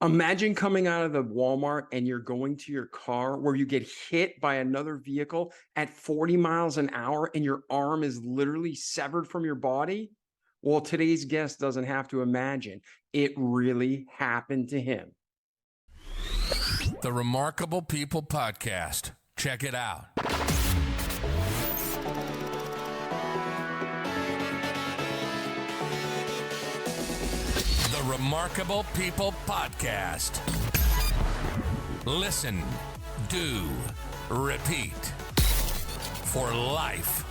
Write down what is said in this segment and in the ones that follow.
Imagine coming out of the Walmart and you're going to your car where you get hit by another vehicle at 40 miles an hour and your arm is literally severed from your body. Well, today's guest doesn't have to imagine. It really happened to him. The Remarkable People Podcast. Check it out. The Remarkable People Podcast. Listen, do, repeat for life.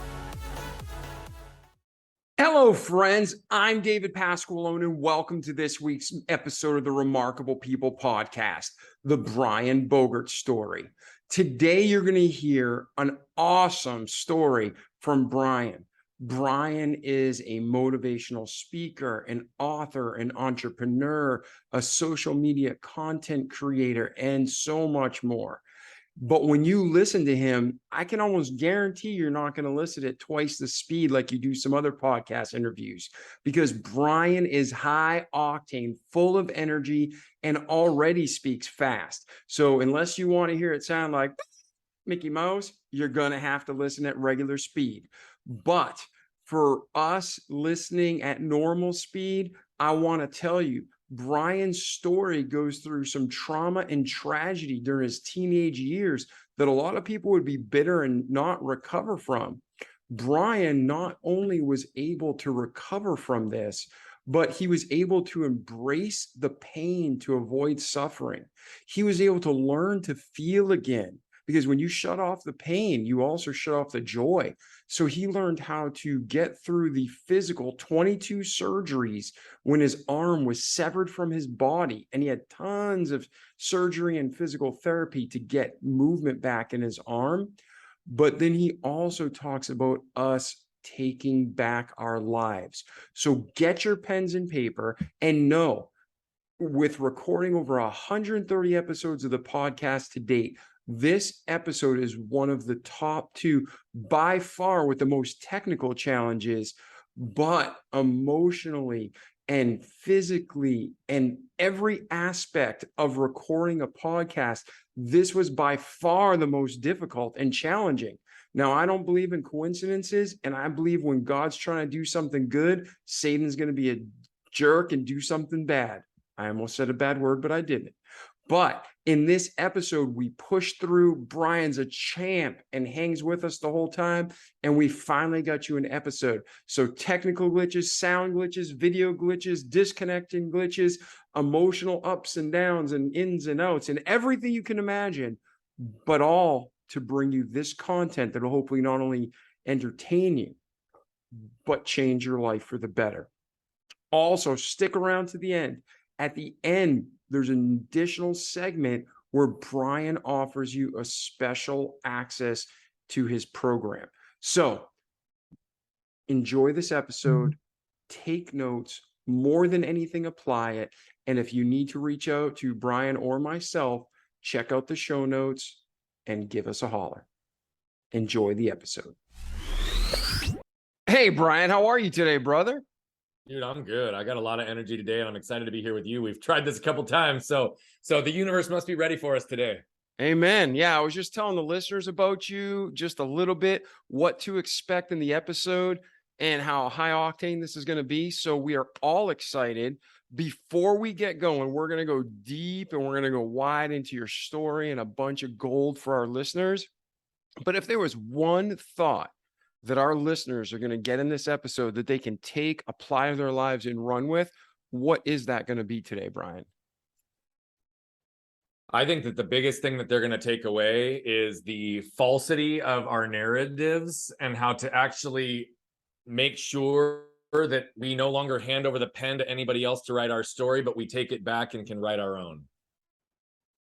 Hello, friends. I'm David Pasqualone, and welcome to this week's episode of the Remarkable People Podcast, the Brian Bogert story. Today, you're going to hear an awesome story from Brian. Brian is a motivational speaker, an author, an entrepreneur, a social media content creator, and so much more. But when you listen to him, I can almost guarantee you're not going to listen at twice the speed like you do some other podcast interviews, because Brian is high octane, full of energy, and already speaks fast. So unless you want to hear it sound like Mickey Mouse, you're going to have to listen at regular speed. But for us listening at normal speed, I want to tell you, Brian's story goes through some trauma and tragedy during his teenage years that a lot of people would be bitter and not recover from. Brian not only was able to recover from this, but he was able to embrace the pain to avoid suffering. He was able to learn to feel again, because when you shut off the pain, you also shut off the joy. So he learned how to get through the physical 22 surgeries when his arm was severed from his body. And he had tons of surgery and physical therapy to get movement back in his arm. But then he also talks about us taking back our lives. So get your pens and paper and know, with recording over 130 episodes of the podcast to date, this episode is one of the top two by far with the most technical challenges, but emotionally and physically and every aspect of recording a podcast, this was by far the most difficult and challenging. Now, I don't believe in coincidences, and I believe when God's trying to do something good, Satan's going to be a jerk and do something bad. I almost said a bad word, but I didn't. But in this episode, we push through. Brian's a champ and hangs with us the whole time. And we finally got you an episode. So technical glitches, sound glitches, video glitches, disconnecting glitches, emotional ups and downs and ins and outs and everything you can imagine, but all to bring you this content that will hopefully not only entertain you, but change your life for the better. Also, stick around to the end. At the end, there's an additional segment where Brian offers you a special access to his program. So enjoy this episode, take notes, more than anything, apply it. And if you need to reach out to Brian or myself, check out the show notes and give us a holler. Enjoy the episode. Hey, Brian, how are you today, brother? Dude, I'm good. I got a lot of energy today, and I'm excited to be here with you. We've tried this a couple times, so the universe must be ready for us today. Amen. Yeah, I was just telling the listeners about you just a little bit, what to expect in the episode and how high octane this is going to be. So we are all excited. Before we get going, we're going to go deep and we're going to go wide into your story and a bunch of gold for our listeners. But if there was one thought that our listeners are going to get in this episode that they can take, apply to their lives, and run with, what is that going to be today, Brian? I think that the biggest thing that they're going to take away is the falsity of our narratives and how to actually make sure that we no longer hand over the pen to anybody else to write our story, but we take it back and can write our own.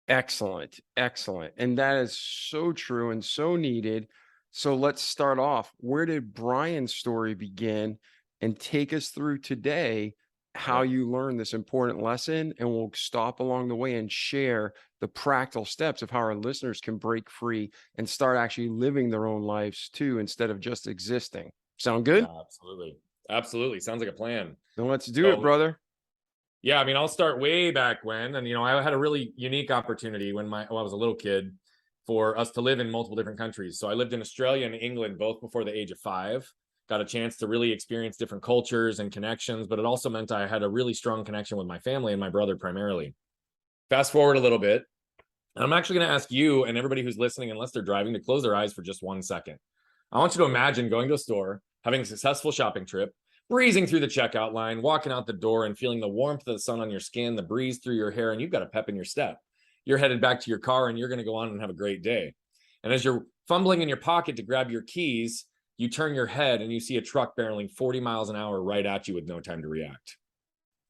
Excellent. Excellent. And that is so true and so needed. So let's start off. Where did Brian's story begin? And take us through today how you learn this important lesson, and we'll stop along the way and share the practical steps of how our listeners can break free and start actually living their own lives too, instead of just existing. Sound good? Yeah, absolutely. Absolutely. Sounds like a plan. Then let's do it, brother. Yeah, I mean, I'll start way back when, and I had a really unique opportunity when I was a little kid for us to live in multiple different countries. So I lived in Australia and England both before the age of 5. Got a chance to really experience different cultures and connections, but it also meant I had a really strong connection with my family and my brother primarily. Fast forward a little bit, and I'm actually going to ask you and everybody who's listening, unless they're driving, to close their eyes for just 1 second. I want you to imagine going to a store, having a successful shopping trip, breezing through the checkout line, walking out the door and feeling the warmth of the sun on your skin, the breeze through your hair, and you've got a pep in your step. You're headed back to your car and you're going to go on and have a great day. And as you're fumbling in your pocket to grab your keys, you turn your head and you see a truck barreling 40 miles an hour right at you with no time to react.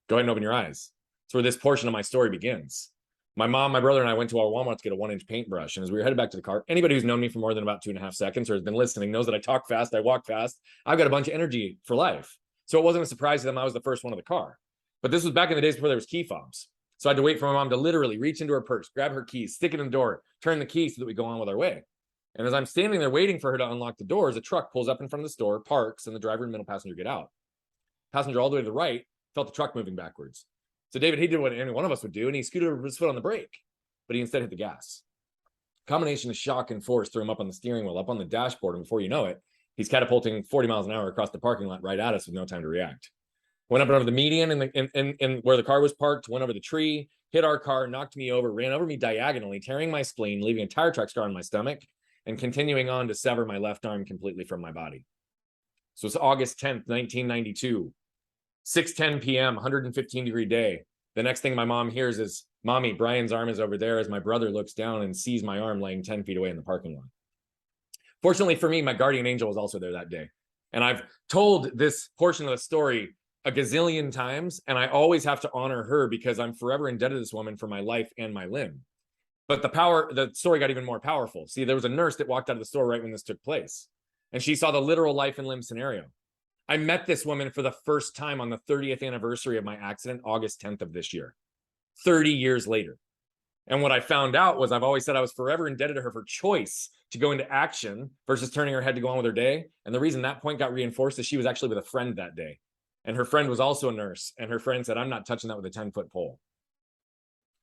Go ahead and open your eyes. That's where this portion of my story begins. My mom, my brother, and I went to our Walmart to get a 1-inch paintbrush. And as we were headed back to the car, anybody who's known me for more than about 2.5 seconds or has been listening knows that I talk fast, I walk fast. I've got a bunch of energy for life. So it wasn't a surprise to them I was the first one of the car. But this was back in the days before there was key fobs. So I had to wait for my mom to literally reach into her purse, grab her keys, stick it in the door, turn the key so that we go on with our way. And as I'm standing there waiting for her to unlock the doors, a truck pulls up in front of the store, parks, and the driver and middle passenger get out. Passenger all the way to the right felt the truck moving backwards. So David, he did what any one of us would do, and he scooted his foot on the brake, but he instead hit the gas. Combination of shock and force threw him up on the steering wheel, up on the dashboard, and before you know it, he's catapulting 40 miles an hour across the parking lot right at us with no time to react. Went up over the median in where the car was parked, went over the tree, hit our car, knocked me over, ran over me diagonally, tearing my spleen, leaving a tire track scar on my stomach, and continuing on to sever my left arm completely from my body. So it's August 10th, 1992, 6:10 p.m., 115-degree day. The next thing my mom hears is, "Mommy, Brian's arm is over there," as my brother looks down and sees my arm laying 10 feet away in the parking lot. Fortunately for me, my guardian angel was also there that day. And I've told this portion of the story a gazillion times, and I always have to honor her because I'm forever indebted to this woman for my life and my limb. But the story got even more powerful. See, there was a nurse that walked out of the store right when this took place, and she saw the literal life and limb scenario. I met this woman for the first time on the 30th anniversary of my accident, August 10th of this year, 30 years later. And what I found out was I've always said I was forever indebted to her for choice to go into action versus turning her head to go on with her day. And the reason that point got reinforced is she was actually with a friend that day. And her friend was also a nurse. And her friend said, "I'm not touching that with a 10-foot pole."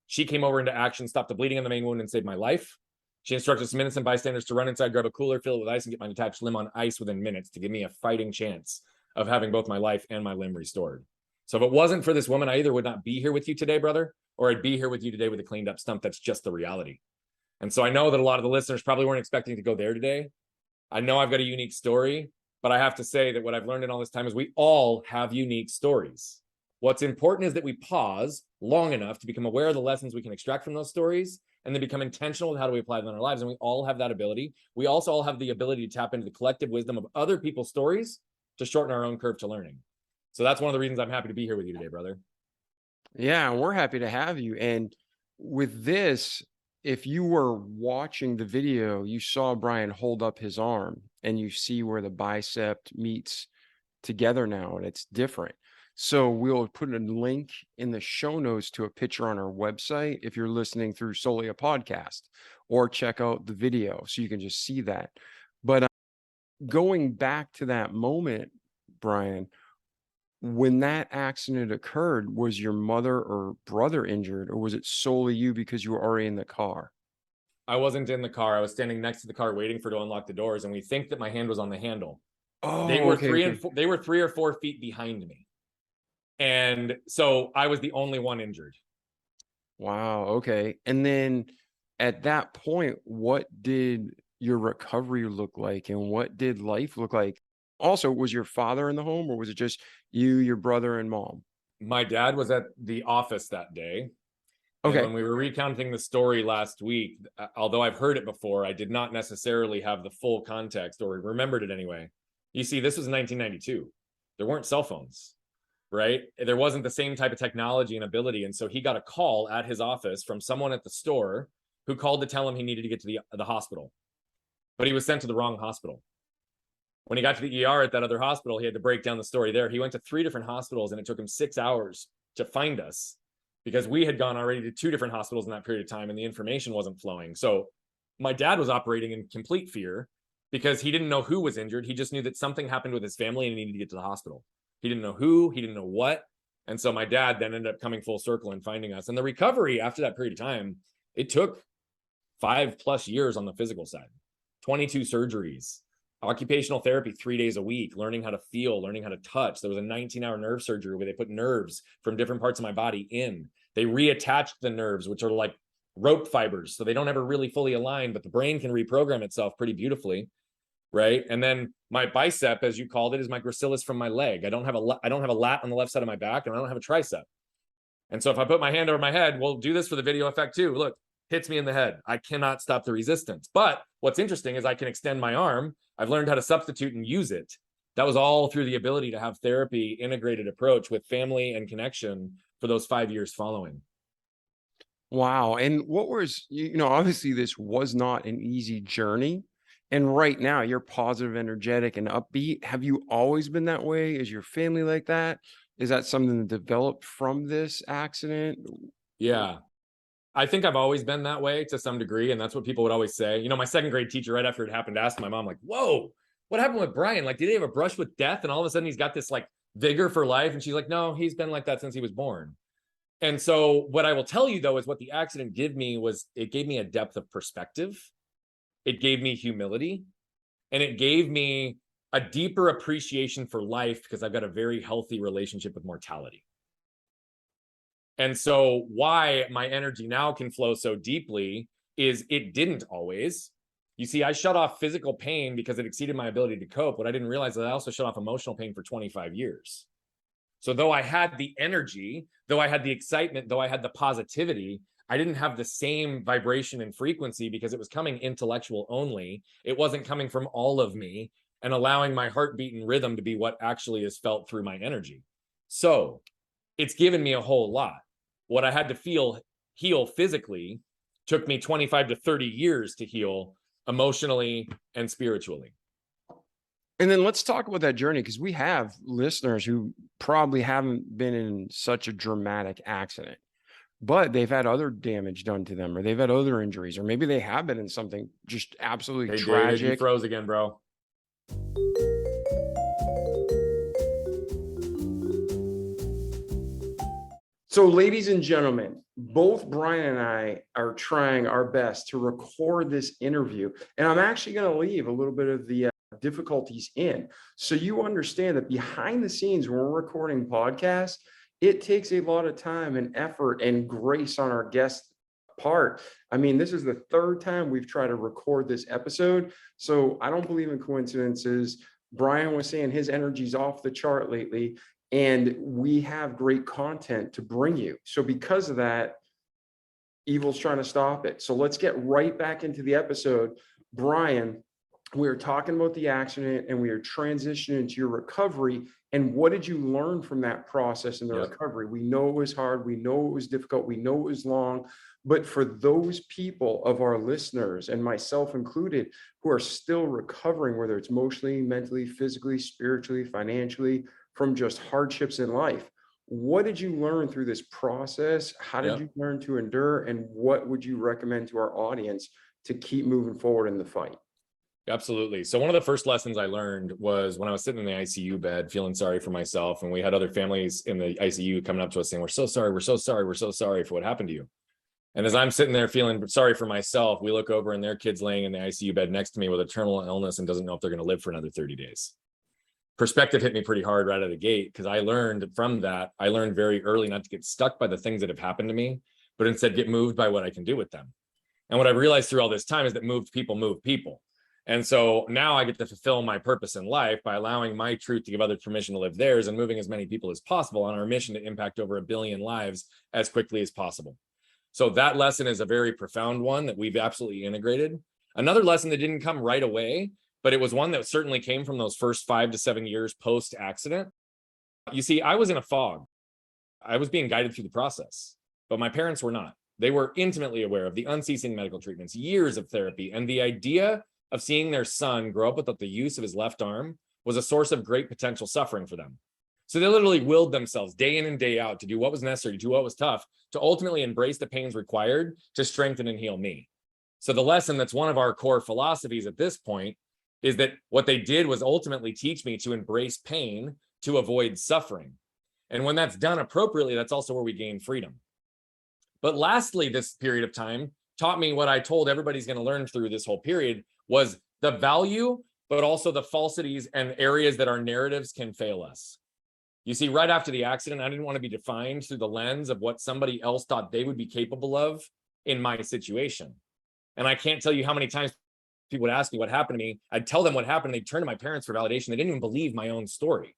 She came over into action, stopped the bleeding on the main wound, and saved my life. She instructed some innocent bystanders to run inside, grab a cooler, fill it with ice, and get my detached limb on ice within minutes to give me a fighting chance of having both my life and my limb restored. So if it wasn't for this woman, I either would not be here with you today, brother, or I'd be here with you today with a cleaned up stump. That's just the reality. And so I know that a lot of the listeners probably weren't expecting to go there today. I know I've got a unique story, but I have to say that what I've learned in all this time is we all have unique stories. What's important is that we pause long enough to become aware of the lessons we can extract from those stories and then become intentional with how do we apply them in our lives. And we all have that ability. We also all have the ability to tap into the collective wisdom of other people's stories to shorten our own curve to learning. So that's one of the reasons I'm happy to be here with you today, brother. Yeah, we're happy to have you. And with this, if you were watching the video, you saw Brian hold up his arm and you see where the bicep meets together now, and it's different. So we'll put a link in the show notes to a picture on our website if you're listening through solely a podcast, or check out the video so you can just see that. But going back to that moment, Brian, when that accident occurred, was your mother or brother injured, or was it solely you because you were already in the car? I wasn't in the car. I was standing next to the car waiting for it to unlock the doors, and we think that my hand was on the handle. They were they were 3 or 4 feet behind me. And so I was the only one injured. Wow. Okay. And then at that point, what did your recovery look like, and what did life look like? Also, was your father in the home, or was it just you, your brother, and mom? My dad was at the office that day. And Okay. when we were recounting the story last week, although I've heard it before, I did not necessarily have the full context or remembered it anyway. You see, this was 1992. There weren't cell phones, right? There wasn't the same type of technology and ability. And so he got a call at his office from someone at the store who called to tell him he needed to get to the hospital. But he was sent to the wrong hospital. When he got to the ER at that other hospital, he had to break down the story there. He went to 3 different hospitals, and it took him 6 hours to find us because we had gone already to 2 different hospitals in that period of time, and the information wasn't flowing. So my dad was operating in complete fear because he didn't know who was injured. He just knew that something happened with his family and he needed to get to the hospital. He didn't know who, he didn't know what. And so my dad then ended up coming full circle and finding us. And the recovery after that period of time, it took 5+ years on the physical side, 22 surgeries, occupational therapy 3 days a week, learning how to feel, learning how to touch. There was a 19-hour nerve surgery where they put nerves from different parts of my body in. They reattached the nerves, which are like rope fibers, so they don't ever really fully align, but the brain can reprogram itself pretty beautifully, right? And then my bicep, as you called it, is my gracilis from my leg. I don't have a lat on the left side of my back, and I don't have a tricep. And so if I put my hand over my head, we'll do this for the video effect too. Look, hits me in the head. I cannot stop the resistance. But what's interesting is I can extend my arm. I've learned how to substitute and use it. That was all through the ability to have therapy, integrated approach with family and connection for those 5 years following. Wow. And what was, obviously this was not an easy journey. And right now you're positive, energetic, and upbeat. Have you always been that way? Is your family like that? Is that something that developed from this accident? Yeah. I think I've always been that way to some degree. And that's what people would always say. My second grade teacher, right after it happened, asked my mom, like, whoa, what happened with Brian? Like, did he have a brush with death? And all of a sudden he's got this like vigor for life. And she's like, no, he's been like that since he was born. And so what I will tell you, though, is what the accident gave me was it gave me a depth of perspective. It gave me humility, and it gave me a deeper appreciation for life because I've got a very healthy relationship with mortality. And so why my energy now can flow so deeply is it didn't always. You see, I shut off physical pain because it exceeded my ability to cope. What I didn't realize is I also shut off emotional pain for 25 years. So though I had the energy, though I had the excitement, though I had the positivity, I didn't have the same vibration and frequency because it was coming intellectual only. It wasn't coming from all of me and allowing my heartbeat and rhythm to be what actually is felt through my energy. So it's given me a whole lot. What I had to heal physically took me 25 to 30 years to heal emotionally and spiritually. And then let's talk about that journey, because we have listeners who probably haven't been in such a dramatic accident, but they've had other damage done to them, or they've had other injuries, or maybe they have been in something just absolutely tragic. David, you froze again, bro. So, ladies and gentlemen, both Brian and I are trying our best to record this interview, and I'm actually going to leave a little bit of the difficulties in, so you understand that behind the scenes when we're recording podcasts, it takes a lot of time and effort and grace on our guest part. I mean, this is the third time we've tried to record this episode, so I don't believe in coincidences. Brian was saying his energy's off the chart lately, and we have great content to bring you. So because of that, evil's trying to stop it. So let's get right back into the episode. Brian, we are talking about the accident and we are transitioning to your recovery. And what did you learn from that process in the recovery? We know it was hard. We know it was difficult. We know it was long. But for those people of our listeners, and myself included, who are still recovering, whether it's emotionally, mentally, physically, spiritually, financially, from just hardships in life, what did you learn through this process? How did you learn to endure? And what would you recommend to our audience to keep moving forward in the fight? Absolutely. So one of the first lessons I learned was when I was sitting in the ICU bed, feeling sorry for myself. And we had other families in the ICU coming up to us saying, we're so sorry. We're so sorry. We're so sorry for what happened to you. And as I'm sitting there feeling sorry for myself, we look over and their kid's laying in the ICU bed next to me with a terminal illness and doesn't know if they're going to live for another 30 days. Perspective hit me pretty hard right out of the gate, because I learned from that. I learned very early not to get stuck by the things that have happened to me, but instead get moved by what I can do with them. And what I've realized through all this time is that moved people move people. And so now I get to fulfill my purpose in life by allowing my truth to give others permission to live theirs and moving as many people as possible on our mission to impact over 1 billion lives as quickly as possible. So that lesson is a very profound one that we've absolutely integrated. Another lesson that didn't come right away, but it was one that certainly came from those first 5 to 7 years post-accident. You see, I was in a fog. I was being guided through the process, but my parents were not. They were intimately aware of the unceasing medical treatments, years of therapy, and the idea of seeing their son grow up without the use of his left arm was a source of great potential suffering for them. So they literally willed themselves day in and day out to do what was necessary, to do what was tough, to ultimately embrace the pains required to strengthen and heal me. So the lesson that's one of our core philosophies at this point is that what they did was ultimately teach me to embrace pain to avoid suffering. And when that's done appropriately, that's also where we gain freedom. But lastly, this period of time taught me what I told everybody's going to learn through this whole period was the value, but also the falsities and areas that our narratives can fail us. You see, right after the accident, I didn't want to be defined through the lens of what somebody else thought they would be capable of in my situation. And I can't tell you how many times people would ask me what happened to me. I'd tell them what happened. They'd turn to my parents for validation. They didn't even believe my own story.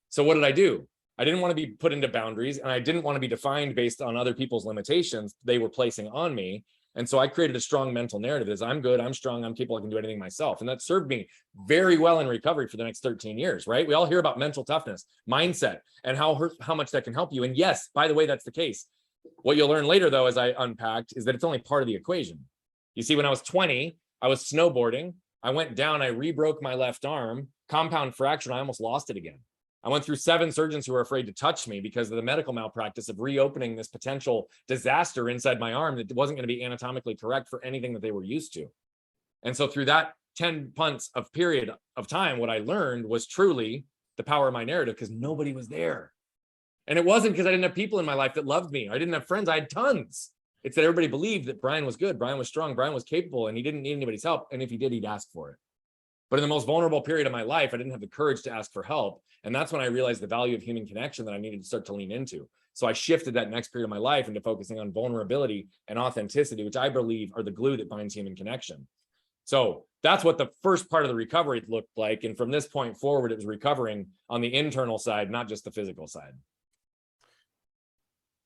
So what did I do? I didn't want to be put into boundaries, and I didn't want to be defined based on other people's limitations they were placing on me. And so I created a strong mental narrative as I'm good, I'm strong, I'm capable, I can do anything myself. And that served me very well in recovery for the next 13 years, right? We all hear about mental toughness, mindset, and how much that can help you. And yes, by the way, that's the case. What you'll learn later, though, as I unpacked, is that it's only part of the equation. You see, when I was 20, I was snowboarding. I went down, I re-broke my left arm, compound fracture, and I almost lost it again. I went through 7 surgeons who were afraid to touch me because of the medical malpractice of reopening this potential disaster inside my arm that wasn't going to be anatomically correct for anything that they were used to. And so through that 10 months of period of time, what I learned was truly the power of my narrative, because nobody was there. And it wasn't because I didn't have people in my life that loved me. I didn't have friends. I had tons. It's that everybody believed that Brian was good, Brian was strong, Brian was capable, and he didn't need anybody's help. And if he did, he'd ask for it. But in the most vulnerable period of my life, I didn't have the courage to ask for help. And that's when I realized the value of human connection that I needed to start to lean into. So I shifted that next period of my life into focusing on vulnerability and authenticity, which I believe are the glue that binds human connection. So that's what the first part of the recovery looked like. And from this point forward, it was recovering on the internal side, not just the physical side.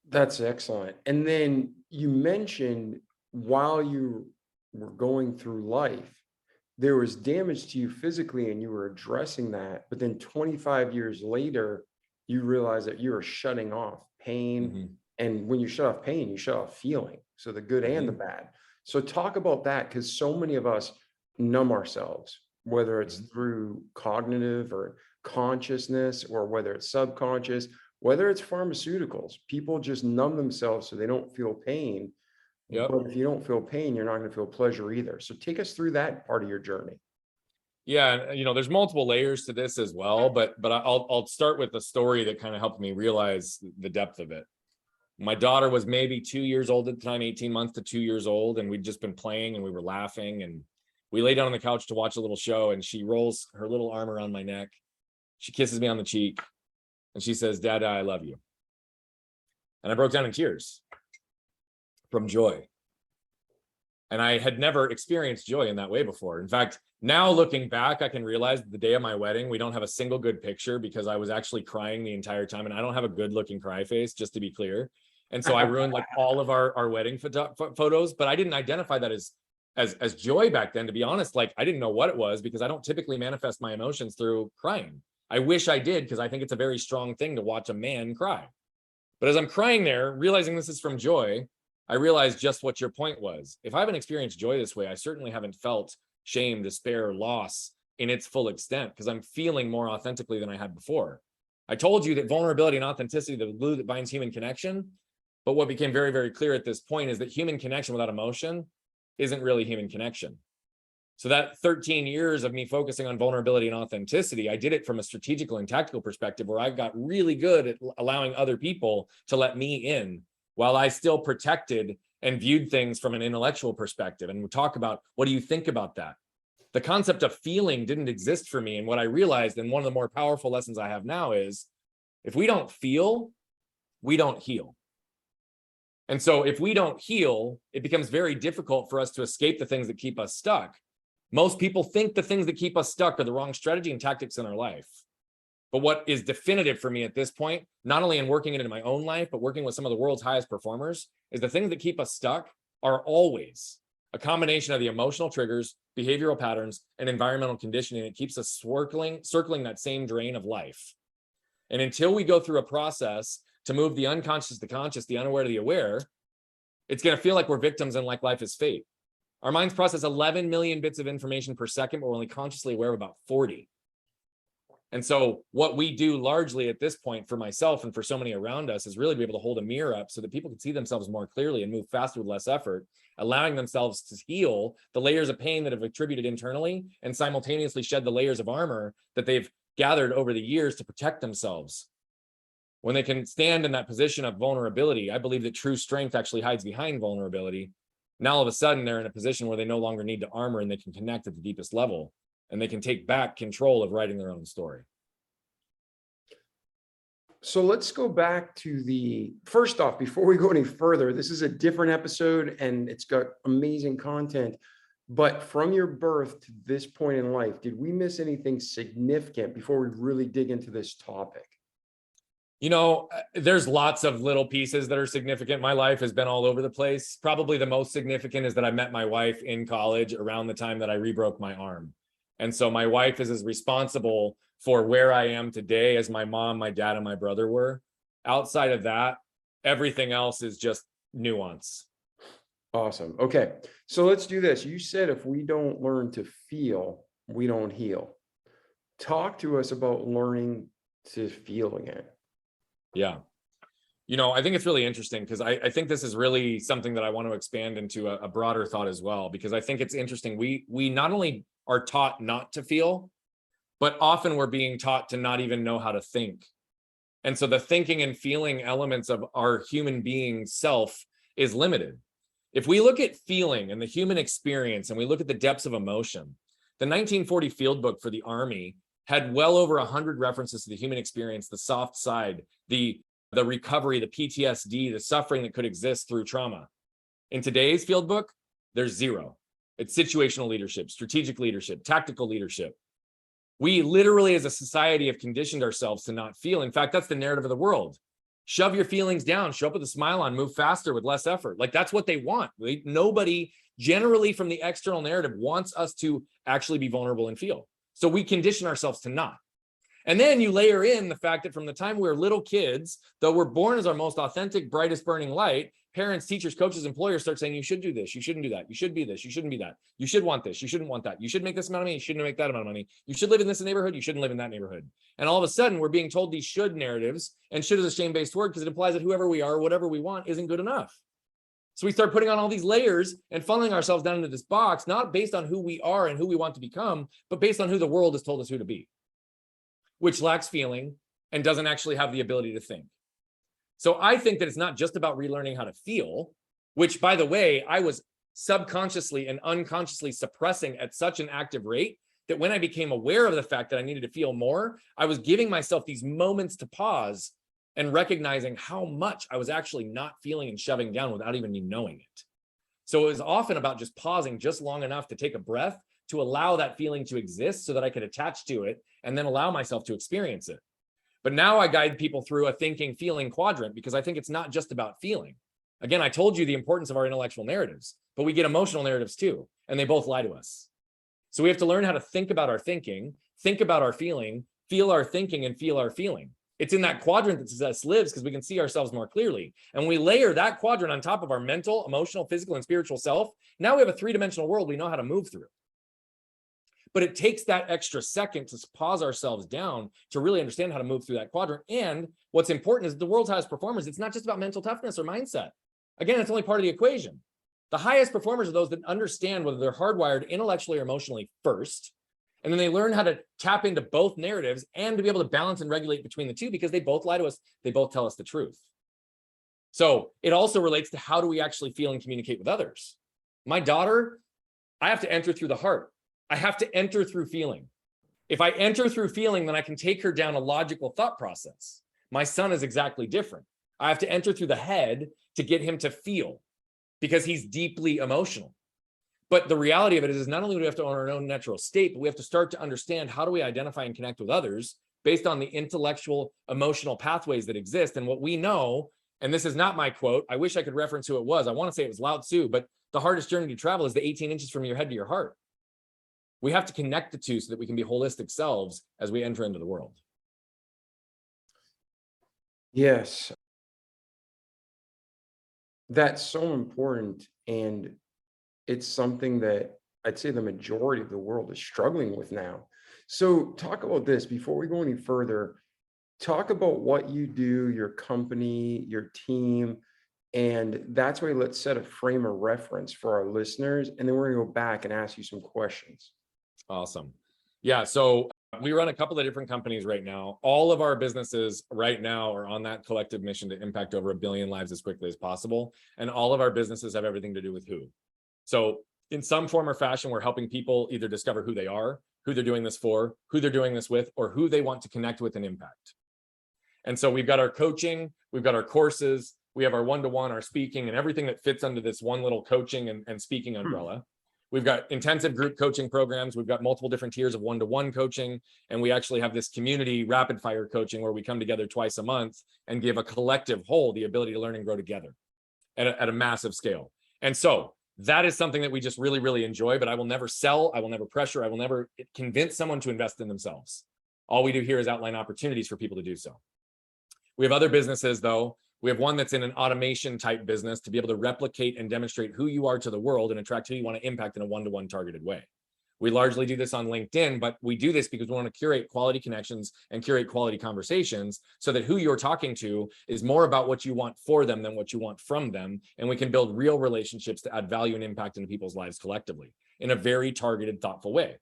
That's excellent. And then you mentioned while you were going through life, there was damage to you physically and you were addressing that. But then 25 years later, you realize that you are shutting off pain. Mm-hmm. And when you shut off pain, you shut off feeling. So the good and the bad. So talk about that, because so many of us numb ourselves, whether it's through cognitive or consciousness, or whether it's subconscious, whether it's pharmaceuticals. People just numb themselves so they don't feel pain. Yep. But if you don't feel pain, you're not going to feel pleasure either. So take us through that part of your journey. Yeah, there's multiple layers to this as well, but I'll start with the story that kind of helped me realize the depth of it. My daughter was maybe 2 years old at the time, 18 months to 2 years old, and we'd just been playing and we were laughing, and we lay down on the couch to watch a little show, and she rolls her little arm around my neck. She kisses me on the cheek, and she says, "Dada, I love you." And I broke down in tears from joy. And I had never experienced joy in that way before. In fact, now looking back, I can realize that the day of my wedding, we don't have a single good picture because I was actually crying the entire time. And I don't have a good looking cry face, just to be clear. And so I ruined like all of our wedding photos, but I didn't identify that as joy back then, to be honest. Like, I didn't know what it was because I don't typically manifest my emotions through crying. I wish I did, because I think it's a very strong thing to watch a man cry. But as I'm crying there, realizing this is from joy, I realized just what your point was. If I haven't experienced joy this way, I certainly haven't felt shame, despair, loss in its full extent, because I'm feeling more authentically than I had before. I told you that vulnerability and authenticity, the glue that binds human connection. But what became very, very clear at this point is that human connection without emotion isn't really human connection. So that 13 years of me focusing on vulnerability and authenticity, I did it from a strategical and tactical perspective, where I got really good at allowing other people to let me in, while I still protected and viewed things from an intellectual perspective. And we talk about, what do you think about that? The concept of feeling didn't exist for me. And what I realized, and one of the more powerful lessons I have now, is if we don't feel, we don't heal. And so if we don't heal, it becomes very difficult for us to escape the things that keep us stuck. Most people think the things that keep us stuck are the wrong strategy and tactics in our life. But what is definitive for me at this point, not only in working it in my own life, but working with some of the world's highest performers, is the things that keep us stuck are always a combination of the emotional triggers, behavioral patterns, and environmental conditioning that keeps us circling that same drain of life. And until we go through a process to move the unconscious to the conscious, the unaware to the aware, it's going to feel like we're victims and like life is fate. Our minds process 11 million bits of information per second, but we're only consciously aware of about 40. And so what we do largely at this point for myself and for so many around us is really to be able to hold a mirror up so that people can see themselves more clearly and move faster with less effort, allowing themselves to heal the layers of pain that have attributed internally and simultaneously shed the layers of armor that they've gathered over the years to protect themselves. when they can stand in that position of vulnerability, I believe that true strength actually hides behind vulnerability. Now, all of a sudden, they're in a position where they no longer need to armor and they can connect at the deepest level and they can take back control of writing their own story. So let's go back to first off, before we go any further, this is a different episode and it's got amazing content. But from your birth to this point in life, did we miss anything significant before we really dig into this topic? You know, there's lots of little pieces that are significant. My life has been all over the place. Probably the most significant is that I met my wife in college around the time that I rebroke my arm. And so my wife is as responsible for where I am today as my mom, my dad, and my brother were. Outside of that, everything else is just nuance. Awesome. Okay. So let's do this. You said if we don't learn to feel, we don't heal. Talk to us about learning to feel again. Yeah. You know, I think it's really interesting because I think this is really something that I want to expand into a broader thought as well, because I think it's interesting. We not only are taught not to feel, but often we're being taught to not even know how to think. And so the thinking and feeling elements of our human being self is limited. If we look at feeling and the human experience and we look at the depths of emotion, the 1940 field book for the Army had well over 100 references to the human experience, the soft side, the recovery, the PTSD, the suffering that could exist through trauma. In today's field book, there's zero. It's situational leadership, strategic leadership, tactical leadership. We literally as a society have conditioned ourselves to not feel. In fact, that's the narrative of the world. Shove your feelings down, show up with a smile on, move faster with less effort. Like that's what they want. Nobody generally from the external narrative wants us to actually be vulnerable and feel. So we condition ourselves to not. And then you layer in the fact that from the time we were little kids, though we're born as our most authentic, brightest burning light, parents, teachers, coaches, employers start saying, you should do this, you shouldn't do that, you should be this, you shouldn't be that, you should want this, you shouldn't want that, you should make this amount of money, you shouldn't make that amount of money, you should live in this neighborhood, you shouldn't live in that neighborhood. And all of a sudden, we're being told these should narratives, and should is a shame-based word because it implies that whoever we are, whatever we want, isn't good enough. So we start putting on all these layers and funneling ourselves down into this box, not based on who we are and who we want to become, but based on who the world has told us who to be, which lacks feeling and doesn't actually have the ability to think. So I think that it's not just about relearning how to feel, which, by the way, I was subconsciously and unconsciously suppressing at such an active rate that when I became aware of the fact that I needed to feel more, I was giving myself these moments to pause and recognizing how much I was actually not feeling and shoving down without even me knowing it. So it was often about just pausing just long enough to take a breath to allow that feeling to exist so that I could attach to it and then allow myself to experience it. But now I guide people through a thinking, feeling quadrant because I think it's not just about feeling. Again, I told you the importance of our intellectual narratives, but we get emotional narratives too, and they both lie to us. So we have to learn how to think about our thinking, think about our feeling, feel our thinking, and feel our feeling. It's in that quadrant that success lives because we can see ourselves more clearly. And when we layer that quadrant on top of our mental, emotional, physical, and spiritual self, now we have a three-dimensional world we know how to move through. But it takes that extra second to pause ourselves down to really understand how to move through that quadrant. And what's important is the world's highest performers, it's not just about mental toughness or mindset. Again, it's only part of the equation. The highest performers are those that understand whether they're hardwired intellectually or emotionally first, and then they learn how to tap into both narratives and to be able to balance and regulate between the two because they both lie to us. They both tell us the truth. So it also relates to how do we actually feel and communicate with others. My daughter, I have to enter through the heart. I have to enter through feeling. If I enter through feeling, then I can take her down a logical thought process. My son is exactly different. I have to enter through the head to get him to feel because he's deeply emotional. But the reality of it is not only do we have to own our own natural state, but we have to start to understand how do we identify and connect with others based on the intellectual, emotional pathways that exist. And what we know, and this is not my quote, I wish I could reference who it was. I want to say it was Lao Tzu, but the hardest journey to travel is the 18 inches from your head to your heart. We have to connect the two so that we can be holistic selves as we enter into the world. Yes. That's so important. And it's something that I'd say the majority of the world is struggling with now. So talk about this before we go any further. Talk about what you do, your company, your team, and that's why let's set a frame of reference for our listeners. And then we're going to go back and ask you some questions. Awesome. Yeah. So We run a couple of different companies right now. All of our businesses right now are on that collective mission to impact over 1 billion lives as quickly as possible. And all of our businesses have everything to do with who. So in some form or fashion, we're helping people either discover who they are, who they're doing this for, who they're doing this with, or who they want to connect with and impact. And so we've got our coaching, we've got our courses, we have our one-to-one, our speaking, and everything that fits under this one little coaching and speaking umbrella. We've got intensive group coaching programs. We've got multiple different tiers of one-to-one coaching. And we actually have this community rapid fire coaching where we come together twice a month and give a collective whole the ability to learn and grow together at a massive scale. And so that is something that we just really, really enjoy, but I will never sell. I will never pressure. I will never convince someone to invest in themselves. All we do here is outline opportunities for people to do so. We have other businesses though. We have one that's in an automation type business to be able to replicate and demonstrate who you are to the world and attract who you want to impact in a one-to-one targeted way. We largely do this on LinkedIn, but we do this because we want to curate quality connections and curate quality conversations so that who you're talking to is more about what you want for them than what you want from them. And we can build real relationships to add value and impact into people's lives collectively in a very targeted, thoughtful way.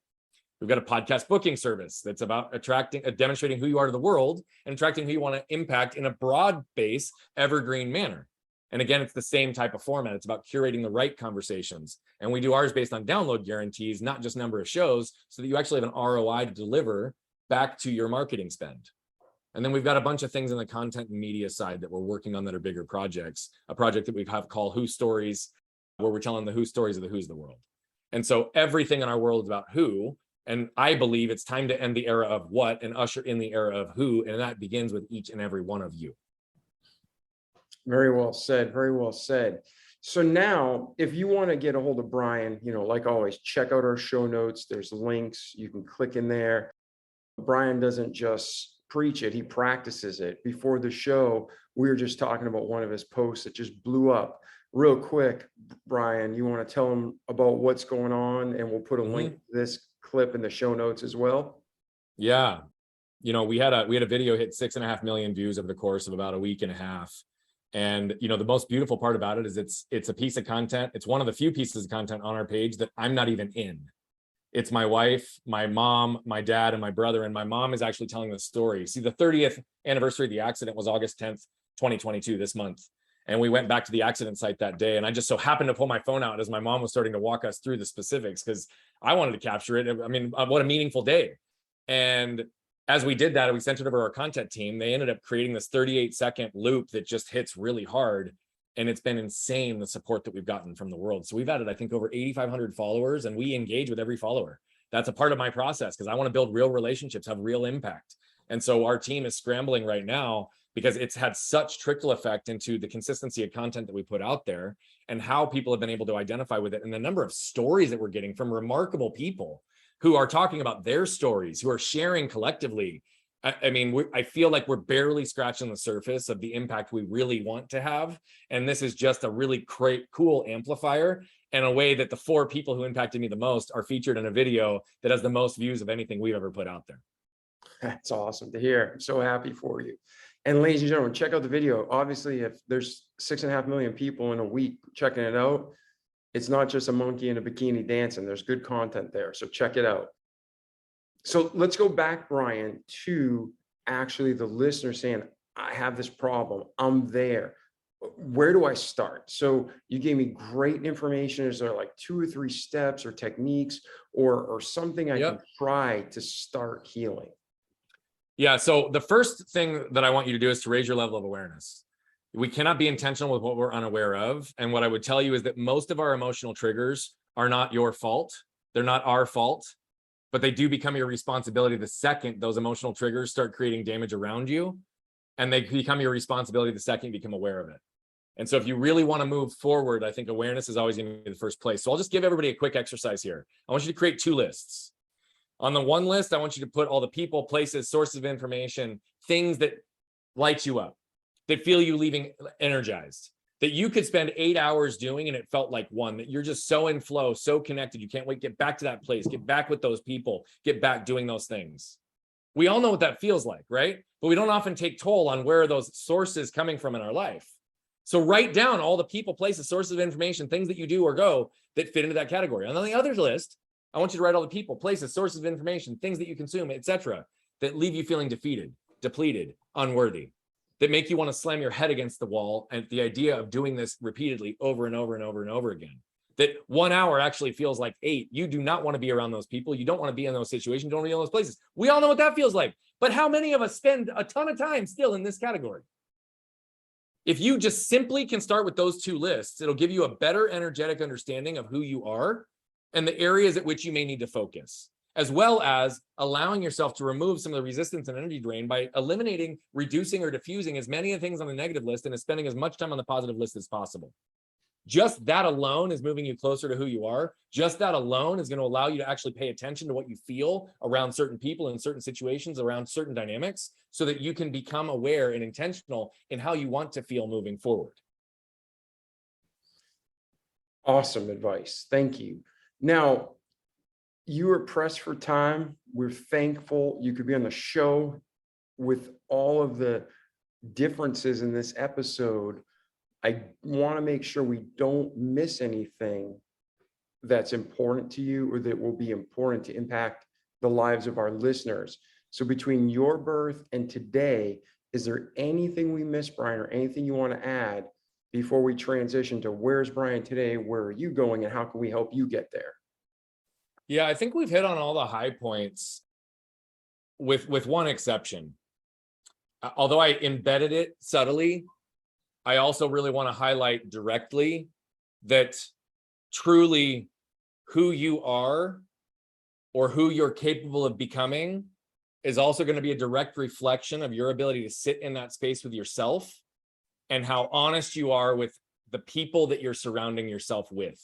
We've got a podcast booking service that's about demonstrating who you are to the world and attracting who you want to impact in a broad base, evergreen manner. And again, it's the same type of format. It's about curating the right conversations. And we do ours based on download guarantees, not just number of shows, so that you actually have an ROI to deliver back to your marketing spend. And then we've got a bunch of things in the content and media side that we're working on that are bigger projects. A project that we have called Who Stories, where we're telling the who stories of the who's of the world. And so everything in our world is about who. And I believe it's time to end the era of what and usher in the era of who. And that begins with each and every one of you. Very well said. Very well said. So now, if you want to get a hold of Brian, like always, check out our show notes. There's links. You can click in there. Brian doesn't just preach it. He practices it. Before the show, we were just talking about one of his posts that just blew up. Real quick, Brian, you want to tell him about what's going on, and we'll put a link to this clip in the show notes as well. Yeah. We had a video hit 6.5 million views over the course of about a week and a half. And, the most beautiful part about it is it's a piece of content. It's one of the few pieces of content on our page that I'm not even in. It's my wife, my mom, my dad, and my brother. And my mom is actually telling the story. See, the 30th anniversary of the accident was August 10th, 2022, this month. And we went back to the accident site that day. And I just so happened to pull my phone out as my mom was starting to walk us through the specifics because I wanted to capture it. I mean, what a meaningful day. And as we did that, we sent it over to our content team. They ended up creating this 38-second loop that just hits really hard. And it's been insane, the support that we've gotten from the world. So we've added, I think, over 8,500 followers, and we engage with every follower. That's a part of my process because I want to build real relationships, have real impact. And so our team is scrambling right now because it's had such trickle effect into the consistency of content that we put out there and how people have been able to identify with it. And the number of stories that we're getting from remarkable people who are talking about their stories, who are sharing collectively. I feel like we're barely scratching the surface of the impact we really want to have. And this is just a really cool amplifier and a way that the 4 people who impacted me the most are featured in a video that has the most views of anything we've ever put out there. That's awesome to hear. I'm so happy for you. And ladies and gentlemen, check out the video. Obviously, if there's 6.5 million people in a week checking it out, it's not just a monkey in a bikini dancing. There's good content there. So check it out. So let's go back, Brian, to actually the listener saying, I have this problem. I'm there. Where do I start? So you gave me great information. Is there like 2 or 3 steps or techniques or something I can try to start healing? Yeah. So the first thing that I want you to do is to raise your level of awareness. We cannot be intentional with what we're unaware of. And what I would tell you is that most of our emotional triggers are not your fault. They're not our fault, but they do become your responsibility the second those emotional triggers start creating damage around you. And they become your responsibility the second you become aware of it. And so if you really want to move forward, I think awareness is always going to be the first place. So I'll just give everybody a quick exercise here. I want you to create 2 lists. On the one list, I want you to put all the people, places, sources of information, things that light you up, that feel you leaving energized, that you could spend 8 hours doing and it felt like 1, that you're just so in flow, so connected. You can't wait, get back to that place, get back with those people, get back doing those things. We all know what that feels like, right? But we don't often take toll on where are those sources coming from in our life. So write down all the people, places, sources of information, things that you do or go that fit into that category. And on the other list, I want you to write all the people, places, sources of information, things that you consume, etc., that leave you feeling defeated, depleted, unworthy, that make you want to slam your head against the wall at the idea of doing this repeatedly over and over and over and over again. That 1 hour actually feels like 8. You do not want to be around those people. You don't want to be in those situations. You don't want to be in those places. We all know what that feels like. But how many of us spend a ton of time still in this category? If you just simply can start with those 2 lists, it'll give you a better energetic understanding of who you are and the areas at which you may need to focus, as well as allowing yourself to remove some of the resistance and energy drain by eliminating, reducing, or diffusing as many of the things on the negative list and spending as much time on the positive list as possible. Just that alone is moving you closer to who you are. Just that alone is going to allow you to actually pay attention to what you feel around certain people in certain situations, around certain dynamics, so that you can become aware and intentional in how you want to feel moving forward. Awesome advice. Thank you. Now, you are pressed for time. We're thankful you could be on the show. With all of the differences in this episode, I want to make sure we don't miss anything that's important to you or that will be important to impact the lives of our listeners. So between your birth and today, is there anything we missed, Brian, or anything you want to add before we transition to where's Brian today, where are you going, and how can we help you get there? Yeah, I think we've hit on all the high points with one exception. Although I embedded it subtly, I also really want to highlight directly that truly who you are or who you're capable of becoming is also going to be a direct reflection of your ability to sit in that space with yourself and how honest you are with the people that you're surrounding yourself with.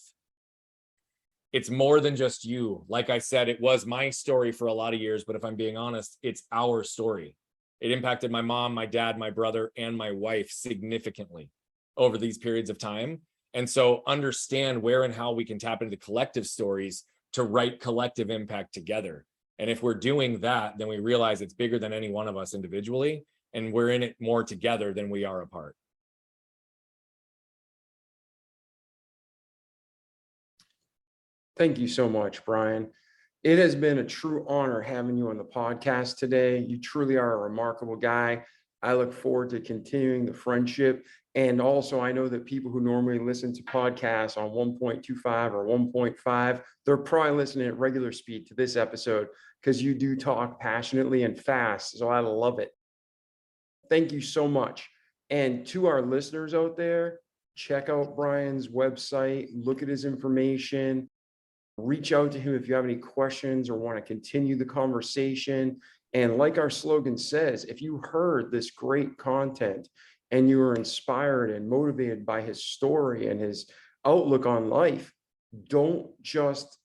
It's more than just you. Like I said, it was my story for a lot of years, but if I'm being honest, it's our story. It impacted my mom, my dad, my brother, and my wife significantly over these periods of time. And so understand where and how we can tap into collective stories to write collective impact together. And if we're doing that, then we realize it's bigger than any one of us individually, and we're in it more together than we are apart. Thank you so much, Brian. It has been a true honor having you on the podcast today. You truly are a remarkable guy. I look forward to continuing the friendship. And also, I know that people who normally listen to podcasts on 1.25 or 1.5, they're probably listening at regular speed to this episode because you do talk passionately and fast. So I love it. Thank you so much. And to our listeners out there, check out Brian's website, look at his information. Reach out to him if you have any questions or want to continue the conversation. And like our slogan says, if you heard this great content and you were inspired and motivated by his story and his outlook on life, don't just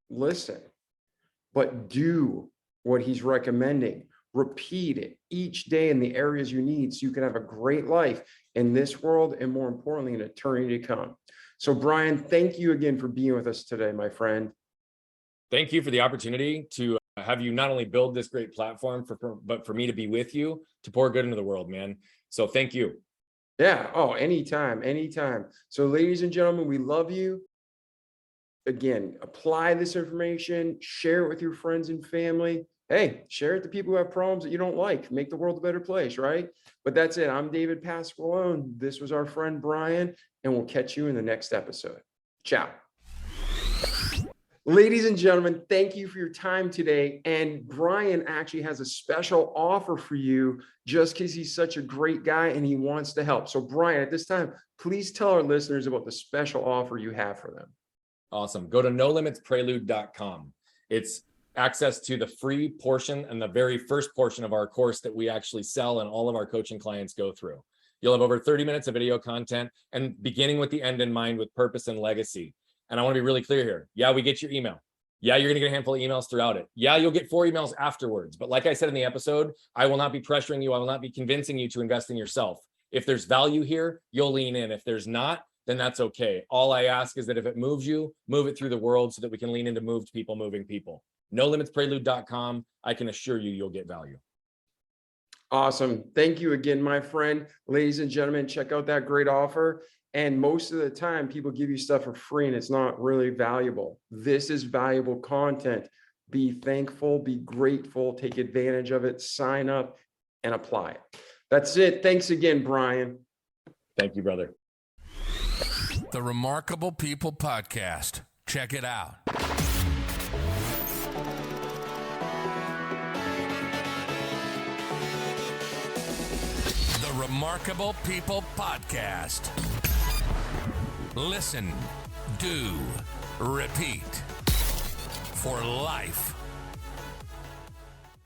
listen, but do what he's recommending. Repeat it each day in the areas you need so you can have a great life in this world and, more importantly, in eternity to come. So, Brian, thank you again for being with us today, my friend. Thank you for the opportunity to have you not only build this great platform, but for me to be with you to pour good into the world, man. So thank you. Yeah. Oh, anytime, anytime. So, ladies and gentlemen, we love you. Again, apply this information, share it with your friends and family. Hey, share it to people who have problems that you don't like. Make the world a better place, right? But that's it. I'm David Pasqualone. This was our friend Brian, and we'll catch you in the next episode. Ciao. Ladies and gentlemen, thank you for your time today. And Brian actually has a special offer for you just because he's such a great guy and he wants to help. So, Brian, at this time, please tell our listeners about the special offer you have for them. Awesome. Go to nolimitsprelude.com. It's access to the free portion and the very first portion of our course that we actually sell and all of our coaching clients go through. You'll have over 30 minutes of video content and beginning with the end in mind with purpose and legacy. And I want to be really clear here. Yeah, we get your email. Yeah, you're going to get a handful of emails throughout it. Yeah, you'll get 4 emails afterwards. But like I said in the episode, I will not be pressuring you. I will not be convincing you to invest in yourself. If there's value here, you'll lean in. If there's not, then that's okay. All I ask is that if it moves you, move it through the world so that we can lean into moved people, moving people. nolimitsprelude.com. I can assure you, you'll get value. Awesome. Thank you again, my friend. Ladies and gentlemen, check out that great offer. And most of the time, people give you stuff for free and it's not really valuable. This is valuable content. Be thankful, be grateful, take advantage of it, sign up and apply it. That's it. Thanks again, Brian. Thank you, brother. The Remarkable People Podcast. Check it out. The Remarkable People Podcast. Listen, do, repeat for life.